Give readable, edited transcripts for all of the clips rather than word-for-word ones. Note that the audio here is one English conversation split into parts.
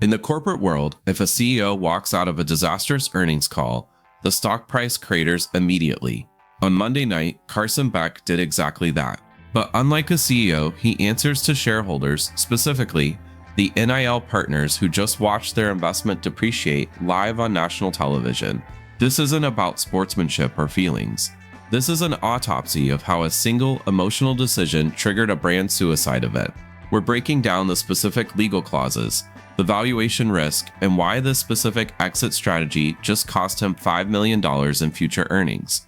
In the corporate world, if a CEO walks out of a disastrous earnings call, the stock price craters immediately. On Monday night, Carson Beck did exactly that. But unlike a CEO, he answers to shareholders, specifically the NIL partners who just watched their investment depreciate live on national television. This isn't about sportsmanship or feelings. This is an autopsy of how a single emotional decision triggered a brand suicide event. We're breaking down the specific legal clauses, the valuation risk, and why this specific exit strategy just cost him $5 million in future earnings.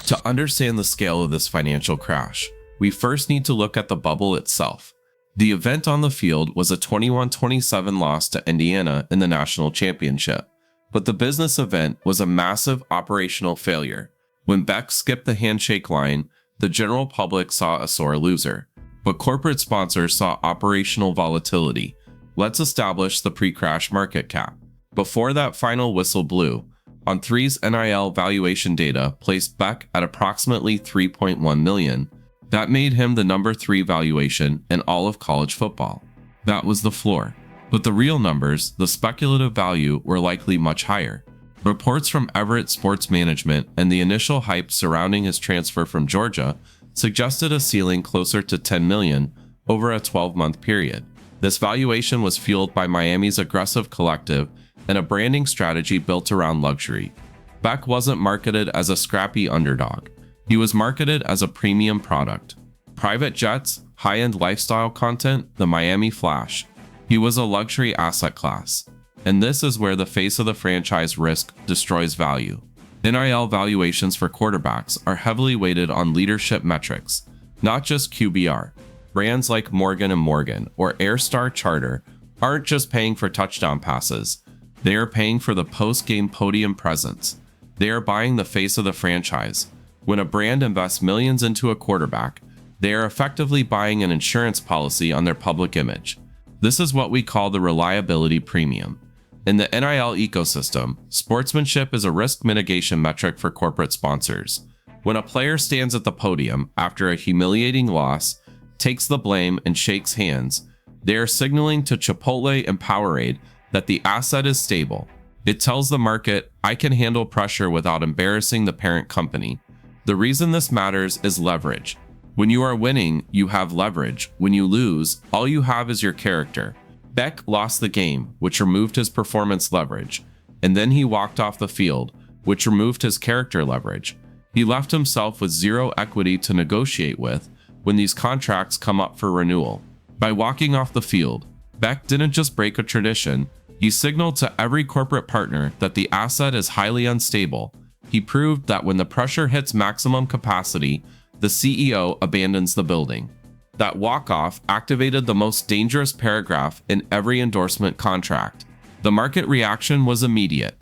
To understand the scale of this financial crash, we first need to look at the bubble itself. The event on the field was a 21-27 loss to Indiana in the national championship, but the business event was a massive operational failure. When Beck skipped the handshake line, the general public saw a sore loser, but corporate sponsors saw operational volatility. Let's establish the pre-crash market cap. Before that final whistle blew, On3's NIL valuation data placed Beck at approximately $3.1 million. That made him the number 3 valuation in all of college football. That was the floor. But the real numbers, the speculative value, were likely much higher. Reports from Everett Sports Management and the initial hype surrounding his transfer from Georgia suggested a ceiling closer to $10 million over a 12-month period. This valuation was fueled by Miami's aggressive collective and a branding strategy built around luxury. Beck wasn't marketed as a scrappy underdog. He was marketed as a premium product. Private jets, high-end lifestyle content, the Miami Flash. He was a luxury asset class. And this is where the face of the franchise risk destroys value. NIL valuations for quarterbacks are heavily weighted on leadership metrics, not just QBR. Brands like Morgan & Morgan or Airstar Charter aren't just paying for touchdown passes. They are paying for the post-game podium presence. They are buying the face of the franchise. When a brand invests millions into a quarterback, they are effectively buying an insurance policy on their public image. This is what we call the reliability premium. In the NIL ecosystem, sportsmanship is a risk mitigation metric for corporate sponsors. When a player stands at the podium after a humiliating loss, takes the blame, and shakes hands, they are signaling to Chipotle and Powerade that the asset is stable. It tells the market, I can handle pressure without embarrassing the parent company. The reason this matters is leverage. When you are winning, you have leverage. When you lose, all you have is your character. Beck lost the game, which removed his performance leverage, and then he walked off the field, which removed his character leverage. He left himself with zero equity to negotiate with when these contracts come up for renewal. By walking off the field, Beck didn't just break a tradition, he signaled to every corporate partner that the asset is highly unstable. He proved that when the pressure hits maximum capacity, the CEO abandons the building. That walk-off activated the most dangerous paragraph in every endorsement contract. The market reaction was immediate.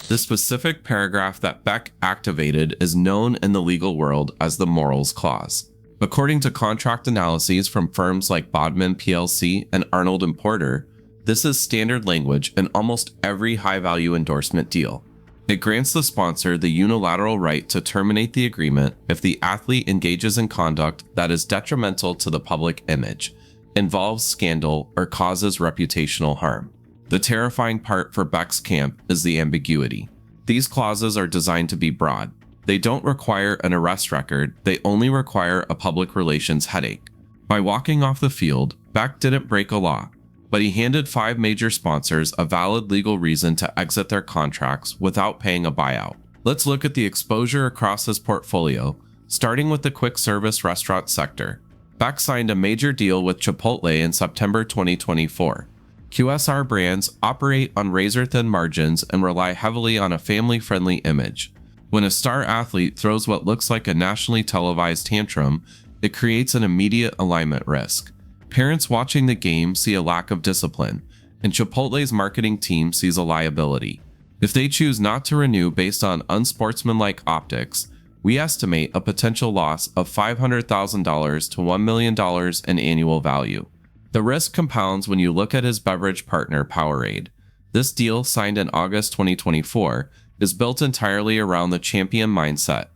The specific paragraph that Beck activated is known in the legal world as the morals clause. According to contract analyses from firms like Bodman plc and Arnold & Porter, this is standard language in almost every high-value endorsement deal. It grants the sponsor the unilateral right to terminate the agreement if the athlete engages in conduct that is detrimental to the public image, involves scandal, or causes reputational harm. The terrifying part for Beck's camp is the ambiguity. These clauses are designed to be broad. They don't require an arrest record, they only require a public relations headache. By walking off the field, Beck didn't break a law, but he handed 5 major sponsors a valid legal reason to exit their contracts without paying a buyout. Let's look at the exposure across his portfolio, starting with the quick service restaurant sector. Beck signed a major deal with Chipotle in September 2024. QSR brands operate on razor-thin margins and rely heavily on a family-friendly image. When a star athlete throws what looks like a nationally televised tantrum, it creates an immediate alignment risk. Parents watching the game see a lack of discipline, and Chipotle's marketing team sees a liability. If they choose not to renew based on unsportsmanlike optics, we estimate a potential loss of $500,000 to $1 million in annual value. The risk compounds when you look at his beverage partner, Powerade. This deal, signed in August 2024, is built entirely around the champion mindset.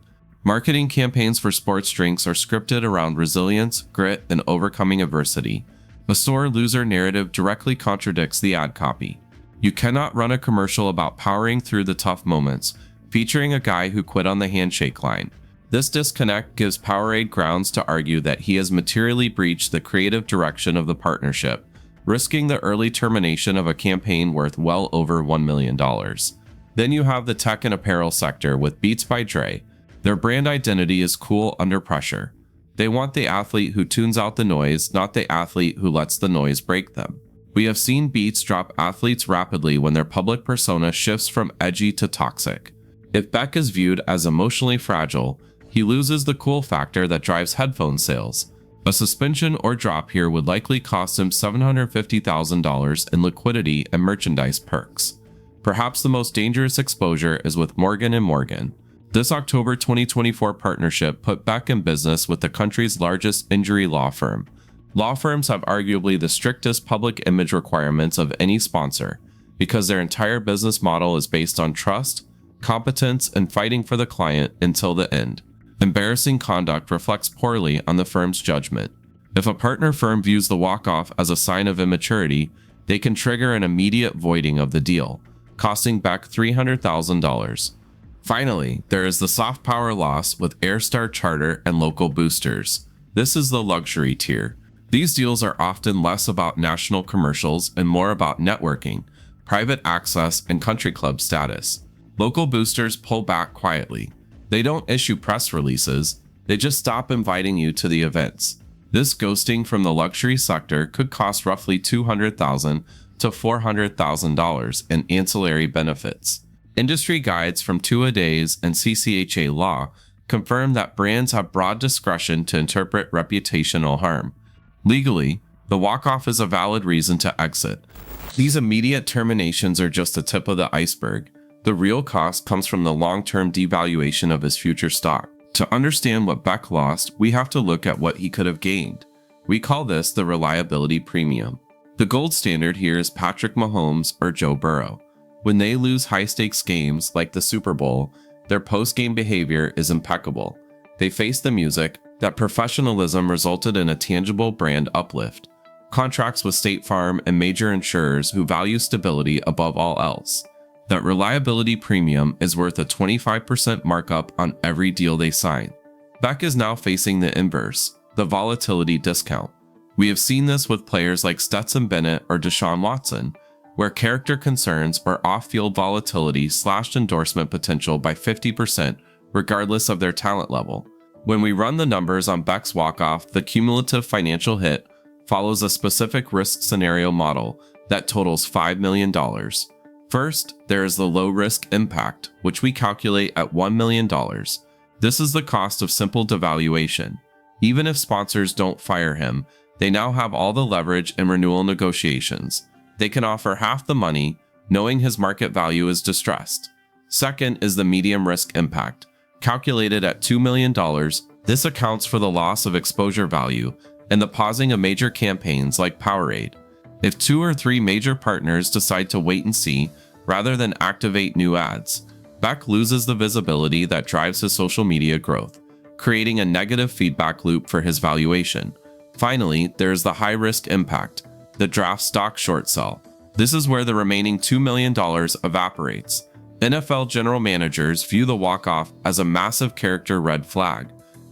Marketing campaigns for sports drinks are scripted around resilience, grit, and overcoming adversity. A sore loser narrative directly contradicts the ad copy. You cannot run a commercial about powering through the tough moments, featuring a guy who quit on the handshake line. This disconnect gives Powerade grounds to argue that he has materially breached the creative direction of the partnership, risking the early termination of a campaign worth well over $1 million. Then you have the tech and apparel sector with Beats by Dre. Their brand identity is cool under pressure. They want the athlete who tunes out the noise, not the athlete who lets the noise break them. We have seen Beats drop athletes rapidly when their public persona shifts from edgy to toxic. If Beck is viewed as emotionally fragile, he loses the cool factor that drives headphone sales. A suspension or drop here would likely cost him $750,000 in liquidity and merchandise perks. Perhaps the most dangerous exposure is with Morgan & Morgan. This October 2024 partnership put Beck in business with the country's largest injury law firm. Law firms have arguably the strictest public image requirements of any sponsor, because their entire business model is based on trust, competence, and fighting for the client until the end. Embarrassing conduct reflects poorly on the firm's judgment. If a partner firm views the walk-off as a sign of immaturity, they can trigger an immediate voiding of the deal, costing Beck $300,000. Finally, there is the soft power loss with Airstar Charter and local boosters. This is the luxury tier. These deals are often less about national commercials and more about networking, private access, and country club status. Local boosters pull back quietly. They don't issue press releases, they just stop inviting you to the events. This ghosting from the luxury sector could cost roughly $200,000 to $400,000 in ancillary benefits. Industry guides from Two-A-Days and CCHA Law confirm that brands have broad discretion to interpret reputational harm. Legally, the walk-off is a valid reason to exit. These immediate terminations are just the tip of the iceberg. The real cost comes from the long-term devaluation of his future stock. To understand what Beck lost, we have to look at what he could have gained. We call this the reliability premium. The gold standard here is Patrick Mahomes or Joe Burrow. When they lose high-stakes games like the Super Bowl, their post-game behavior is impeccable. They face the music. That professionalism resulted in a tangible brand uplift. Contracts with State Farm and major insurers who value stability above all else. That reliability premium is worth a 25% markup on every deal they sign. Beck is now facing the inverse, the volatility discount. We have seen this with players like Stetson Bennett or Deshaun Watson, where character concerns or off-field volatility slashed endorsement potential by 50% regardless of their talent level. When we run the numbers on Beck's walk-off, the cumulative financial hit follows a specific risk scenario model that totals $5 million. First, there is the low-risk impact, which we calculate at $1 million. This is the cost of simple devaluation. Even if sponsors don't fire him, they now have all the leverage in renewal negotiations. They can offer half the money, knowing his market value is distressed. Second is the medium risk impact. Calculated at $2 million, this accounts for the loss of exposure value and the pausing of major campaigns like Powerade. If 2 or 3 major partners decide to wait and see rather than activate new ads, Beck loses the visibility that drives his social media growth, creating a negative feedback loop for his valuation. Finally, there is the high-risk impact, the draft stock short sell. This is where the remaining $2 million evaporates. NFL general managers view the walk-off as a massive character red flag.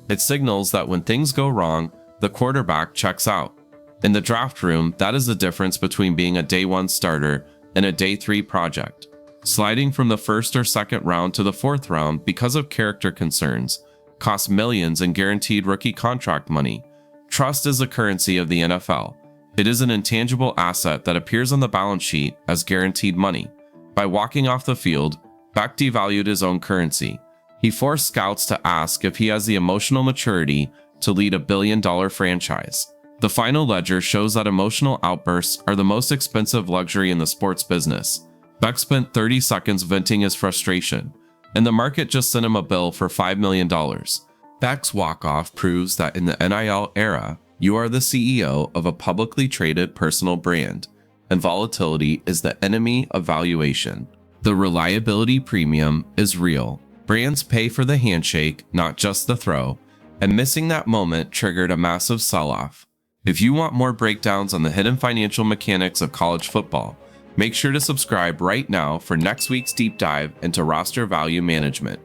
It signals that when things go wrong, the quarterback checks out. In the draft room, that is the difference between being a day 1 starter and a day 3 project. Sliding from the first or second round to the 4th round because of character concerns costs millions in guaranteed rookie contract money. Trust is the currency of the NFL. It is an intangible asset that appears on the balance sheet as guaranteed money. By walking off the field, Beck devalued his own currency. He forced scouts to ask if he has the emotional maturity to lead a billion-dollar franchise. The final ledger shows that emotional outbursts are the most expensive luxury in the sports business. Beck spent 30 seconds venting his frustration, and the market just sent him a bill for $5 million. Beck's walk-off proves that in the NIL era, you are the CEO of a publicly traded personal brand, and volatility is the enemy of valuation. The reliability premium is real. Brands pay for the handshake, not just the throw, and missing that moment triggered a massive sell-off. If you want more breakdowns on the hidden financial mechanics of college football, Make sure to subscribe right now for next week's deep dive into roster value management.